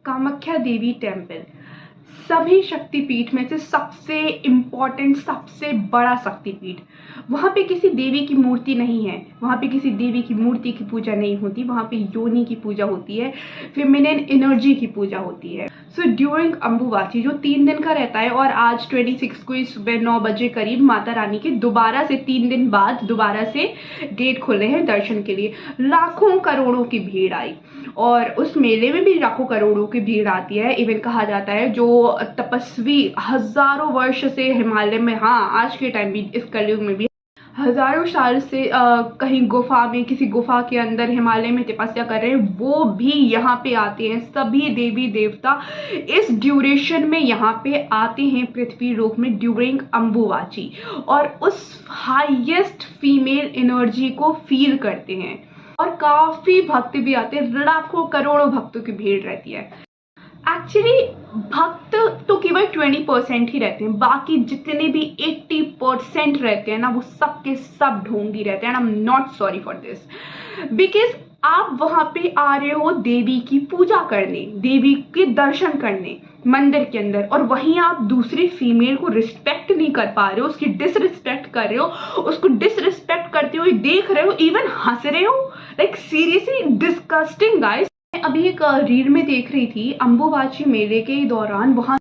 कामाख्या देवी temple सभी शक्तिपीठ में से सबसे इम्पोर्टेंट, सबसे बड़ा शक्तिपीठ। वहाँ पे किसी देवी की मूर्ति नहीं है, वहाँ पे किसी देवी की मूर्ति की पूजा नहीं होती, वहाँ पे योनि की पूजा होती है, फेमिनिन एनर्जी की पूजा होती है। सो ड्यूरिंग अम्बुबाची जो 3 दिन का रहता है, और आज 26 को सुबह 9 बजे करीब माता रानी के दोबारा से 3 दिन बाद दोबारा से गेट खुले हैं दर्शन के लिए। लाखों करोड़ों की भीड़ आई, और उस मेले में भी लाखों करोड़ों की भीड़ आती है। इवन कहा जाता है जो तपस्वी हजारों वर्ष से हिमालय में, हाँ आज के टाइम भी, इस कलयुग में भी हजारों साल से कहीं गुफा में, किसी गुफा के अंदर हिमालय में तपस्या कर रहे हैं, वो भी यहाँ पे आते हैं। सभी देवी देवता इस ड्यूरेशन में यहाँ पे आते हैं पृथ्वी लोक में ड्यूरिंग अम्बुबाची, और उस हाईएस्ट फीमेल एनर्जी को फील करते हैं। और काफी भक्त भी आते हैं, लाखों करोड़ों भक्तों की भीड़ रहती है। एक्चुअली भक्त तो केवल 20% ही रहते हैं, बाकी जितने भी 80% रहते हैं ना, वो सब के सब ढोंगी रहते हैं। I am not sorry for this, because आप वहां पे आ रहे हो देवी की पूजा करने, देवी के दर्शन करने मंदिर के अंदर, और वहीं आप दूसरी फीमेल को रिस्पेक्ट नहीं कर पा रहे हो, उसकी डिसरिस्पेक्ट कर रहे हो, उसको डिसरिस्पेक्ट करते हुए देख रहे हो, इवन हंस रहे हो। Like seriously disgusting guys. मैं अभी एक रील में देख रही थी अम्बुबाची मेले के दौरान, वहां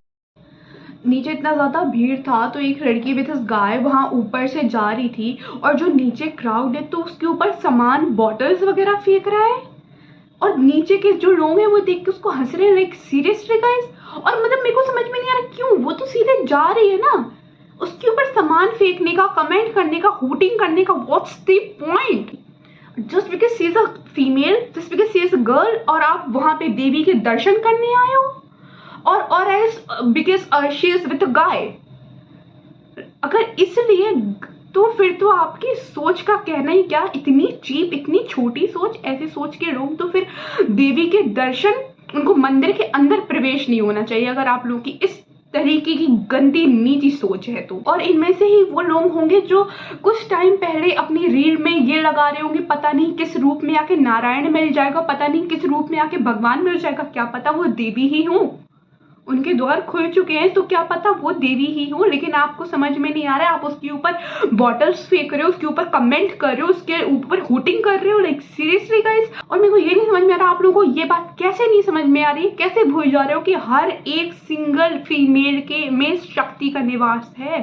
नीचे इतना ज्यादा भीड़ था, तो एक लड़की विद इस गाय वहां ऊपर से जा रही थी, और जो नीचे क्राउड है तो उसके ऊपर सामान, बॉटल्स वगैरह फेंक रहा है, और नीचे के जो लोग हैं वो देख के उसको हंस रहे हैं। Like seriously guys. और मतलब मेरे को समझ में नहीं आ रहा क्यों, वो तो सीधे जा रही है ना, उसके ऊपर सामान फेंकने का, कमेंट करने का, हूटिंग करने का, what's the point? Just because she is a female, just because she is a girl, और आप वहां पे देवी के दर्शन करने आए हो, और as because she is with a guy. अगर इसलिए, तो फिर तो आपकी सोच का कहना ही क्या। इतनी चीप, इतनी छोटी सोच, ऐसी सोच के लोग तो फिर देवी के दर्शन, उनको मंदिर के अंदर प्रवेश नहीं होना चाहिए, अगर आप लोगों की इस तरीके की गंदी नीची सोच है तो। और इनमें से ही वो लोग होंगे जो कुछ टाइम पहले अपनी रील में ये लगा रहे होंगे, पता नहीं किस रूप में आके नारायण मिल जाएगा, पता नहीं किस रूप में आके भगवान मिल जाएगा, क्या पता वो देवी ही हो, उनके द्वार खुल चुके हैं, तो क्या पता वो देवी ही हो। लेकिन आपको समझ में नहीं आ रहा है, आप उसके ऊपर बॉटल्स फेंक रहे हो, उसके ऊपर कमेंट कर रहे हो, उसके ऊपर हूटिंग कर रहे हो। Like seriously guys. और मेरे को ये नहीं समझ में आ रहा, आप लोगों को ये बात कैसे नहीं समझ में आ रही, कैसे भूल जा रहे हो कि हर एक सिंगल फीमेल के में शक्ति का निवास है।